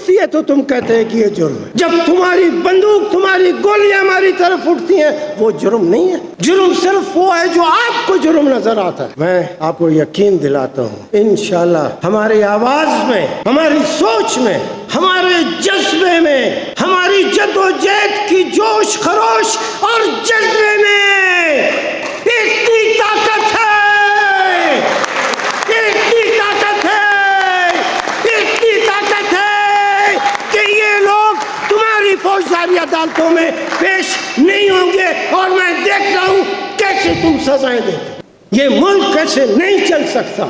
उठती है तो तुम कहते हैं कि ये जुर्म है। जब तुम्हारी बंदूक, तुम्हारी गोलियां हमारी तरफ उठती हैं, वो जुर्म नहीं है। जुर्म सिर्फ वो है जो आपको जुर्म नजर आता है। मैं आपको यकीन दिलाता हूँ, इंशाल्लाह हमारी आवाज में, हमारी सोच में, हमारे जज्बे में, हमारी जद्दोजहद की जोश खरोश और जज्बे में इतनी ताकत है, इतनी ताकत है, इतनी ताकत है कि ये लोग तुम्हारी फौजदारी अदालतों में पेश नहीं होंगे और मैं देख रहा हूं कैसे तुम सजाएं देते। ये मुल्क कैसे नहीं चल सकता,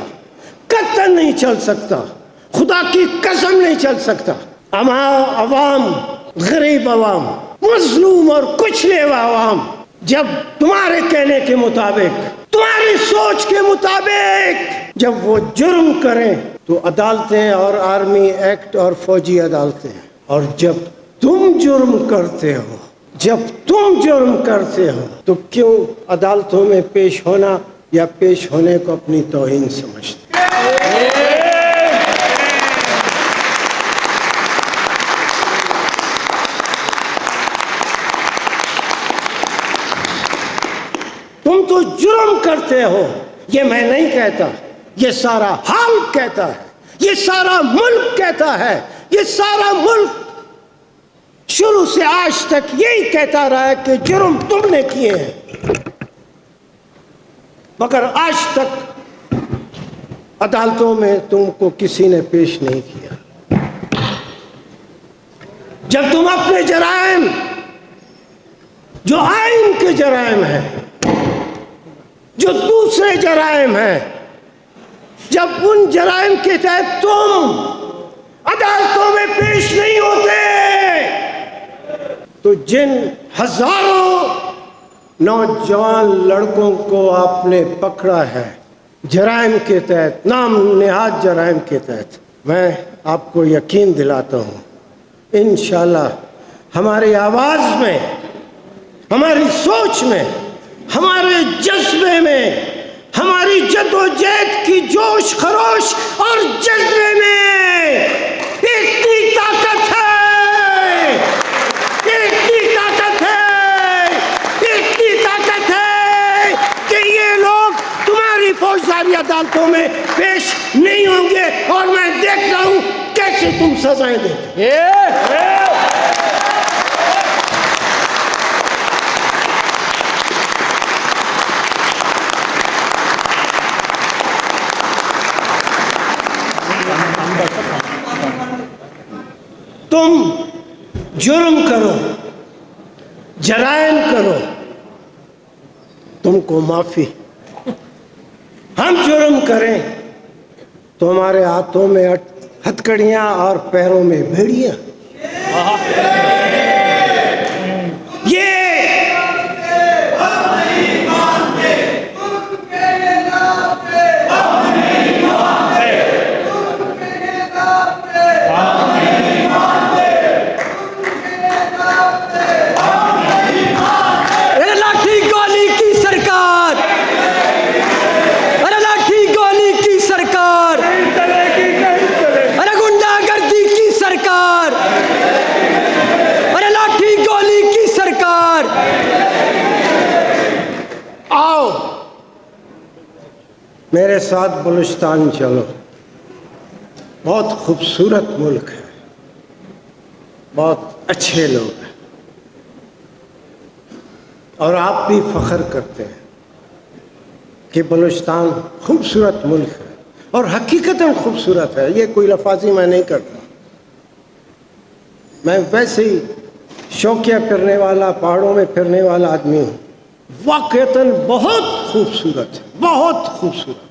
कतई नहीं चल सकता, खुदा की कसम नहीं चल सकता। अवाम, गरीब अवाम, मजलूम और कुचले हुए अवाम जब तुम्हारे कहने के मुताबिक, तुम्हारी सोच के मुताबिक जब वो जुर्म करें तो अदालतें और आर्मी एक्ट और फौजी अदालतें, और जब तुम जुर्म करते हो, जब तुम जुर्म करते हो तो क्यों अदालतों में पेश होना या पेश होने को अपनी तौहीन समझते? तुम तो जुर्म करते हो, ये मैं नहीं कहता, ये सारा हाल कहता है, ये सारा मुल्क कहता है, ये सारा मुल्क शुरू से आज तक यही कहता रहा है कि जुर्म तुमने किए हैं, मगर आज तक अदालतों में तुमको किसी ने पेश नहीं किया। जब तुम अपने जराइम, जो आइन के जराइम हैं, जो दूसरे जराइम हैं, जब उन जराइम के तहत तुम अदालतों में पेश नहीं होते तो जिन हजारों नौजवान लड़कों को आपने पकड़ा है जराइम के तहत, नाम नेहाद जराइम के तहत, मैं आपको यकीन दिलाता हूँ इंशाल्लाह हमारी आवाज में, हमारी सोच में, हमारे जज्बे में, हमारी जद्दोजहद की जोश खरोश और जज्बे में इतनी ताकत है, इतनी ताकत है, इतनी ताकत है कि ये लोग तुम्हारी फौजदारी अदालतों में पेश नहीं होंगे और मैं देख रहा हूं कैसे तुम सजाएं देते। तुम जुर्म करो, जराइम करो, तुमको माफी। हम जुर्म करें तो हमारे हाथों में हथकड़ियां और पैरों में भेड़ियां। मेरे साथ बलूचिस्तान चलो, बहुत खूबसूरत मुल्क है, बहुत अच्छे लोग हैं और आप भी फख्र करते हैं कि बलूचिस्तान खूबसूरत मुल्क है और हकीकतन खूबसूरत है। ये कोई लफाजी मैं नहीं करता, मैं वैसे ही शौकिया फिरने वाला, पहाड़ों में फिरने वाला आदमी हूँ। वाकईतन बहुत खूबसूरत है, बहुत खूबसूरत।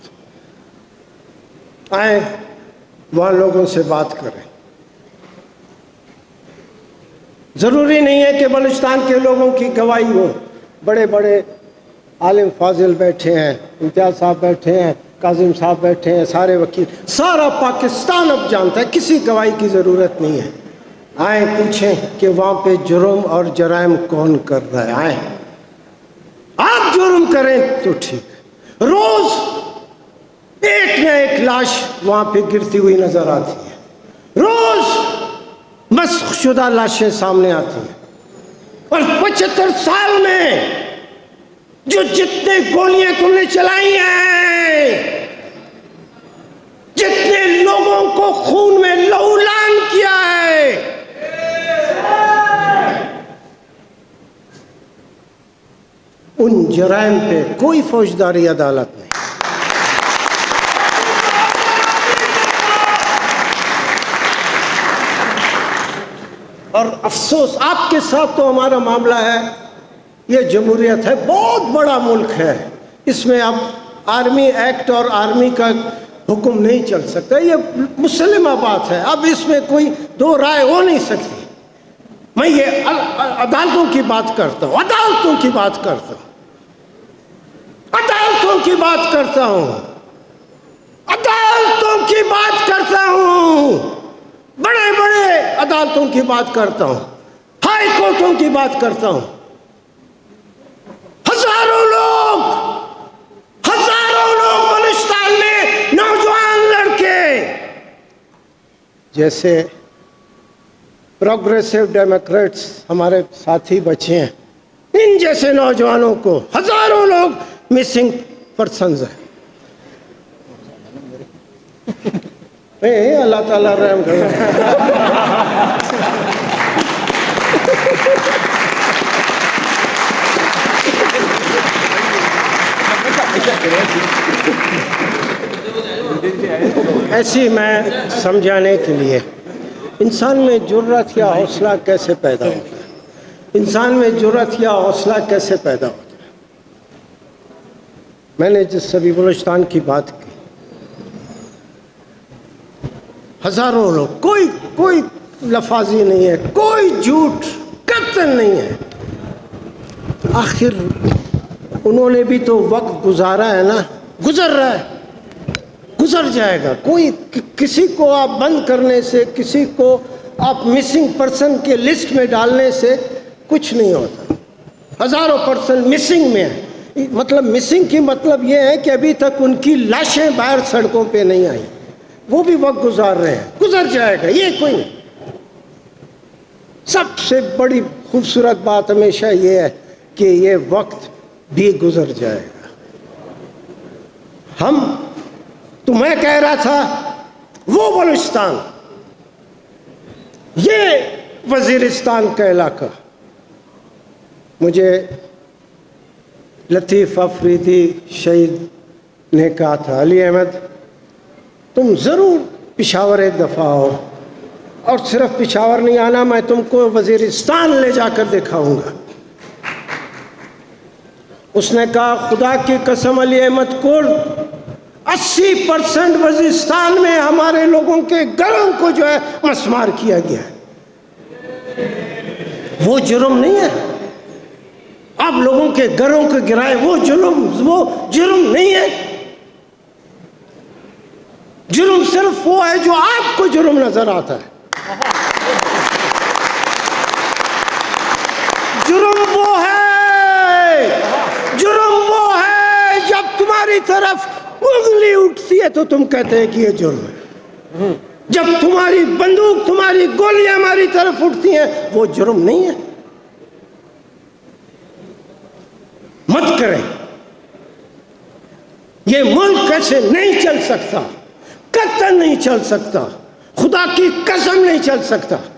आए वहाँ लोगों से बात करें। ज़रूरी नहीं है कि बलूचिस्तान के लोगों की गवाही हो। बड़े बड़े आलिम फाजिल बैठे हैं, इम्तियाज़ साहब बैठे हैं, काजिम साहब बैठे हैं, सारे वकील, सारा पाकिस्तान अब जानता है, किसी गवाही की ज़रूरत नहीं है। आए पूछें कि वहाँ पे जुर्म और जराइम कौन कर रहा है। आए आप जुर्म करें तो ठीक, रोज़ एक न एक लाश वहाँ पे गिरती हुई नजर आती है, रोज़ مسخ شدہ لاشیں سامنے آتی ہیں، اور 75 سال میں جو جتنے گولیاں تم نے چلائی ہیں، جتنے لوگوں کو خون میں لہولان کیا ہے، ان جرائم پہ کوئی فوجداری عدالت نہیں۔ اور افسوس آپ کے ساتھ تو ہمارا معاملہ ہے، یہ جمہوریت ہے، بہت بڑا ملک ہے، اس میں اب آرمی ایکٹ اور آرمی کا حکم نہیں چل سکتا، یہ مسلمہ بات ہے، اب اس میں کوئی دو رائے ہو نہیں سکتی۔ میں یہ عدالتوں کی بات کرتا ہوں، عدالتوں کی بات کرتا ہوں، عدالتوں کی بات کرتا ہوں، عدالتوں کی بات کرتا ہوں، بڑے بڑے عدالتوں کی بات کرتا ہوں، ہائی کورٹوں کی بات کرتا ہوں۔ ہزاروں لوگ بلوچستان میں نوجوان لڑکے، جیسے پروگریسو ڈیموکریٹس ہمارے ساتھی بچے ہیں، ان جیسے نوجوانوں کو ہزاروں لوگ مسنگ پرسنز ہیں۔ اللہ تعالیٰ رحم کرے۔ ایسی میں سمجھانے کے لیے، انسان میں جرأت یا حوصلہ کیسے پیدا ہوتا ہے، انسان میں جرأت یا حوصلہ کیسے پیدا ہوتا ہے۔ میں نے جس سبھی بلوچستان کی بات کی، ہزاروں لوگ، کوئی لفاظی نہیں ہے، کوئی جھوٹ قطعاً نہیں ہے۔ آخر انہوں نے بھی تو وقت گزارا ہے نا، گزر رہا ہے، گزر جائے گا۔ کوئی کسی کو آپ بند کرنے سے، کسی کو آپ مسنگ پرسن کے لسٹ میں ڈالنے سے کچھ نہیں ہوتا۔ ہزاروں پرسن مسنگ میں ہیں، مطلب مسنگ کی مطلب یہ ہے کہ ابھی تک ان کی لاشیں باہر سڑکوں پہ نہیں آئیں، وہ بھی وقت گزار رہے ہیں، گزر جائے گا، یہ کوئی نہیں۔ سب سے بڑی خوبصورت بات ہمیشہ یہ ہے کہ یہ وقت بھی گزر جائے گا۔ تو میں کہہ رہا تھا وہ بلوچستان، یہ وزیرستان کا علاقہ، مجھے لطیف افریدی شہید نے کہا تھا، علی احمد تم ضرور پشاور ایک دفعہ آؤ، اور صرف پشاور نہیں آنا، میں تم کو وزیرستان لے جا کر دکھاؤں گا۔ اس نے کہا خدا کی قسم علی احمد کو 80% وزیرستان میں ہمارے لوگوں کے گھروں کو جو ہے مسمار کیا گیا ہے، وہ جرم نہیں ہے؟ آپ لوگوں کے گھروں کو گرائے، وہ جرم نہیں ہے؟ جرم صرف وہ ہے جو آپ کو جرم نظر آتا ہے۔ جرم وہ ہے جب تمہاری طرف انگلی اٹھتی ہے تو تم کہتے ہیں کہ یہ جرم ہے۔ جب تمہاری بندوق، تمہاری گولیاں ہماری طرف اٹھتی ہیں، وہ جرم نہیں ہے؟ مت کریں، یہ ملک ایسے نہیں چل سکتا، قطعاً نہیں چل سکتا، خدا کی قسم نہیں چل سکتا۔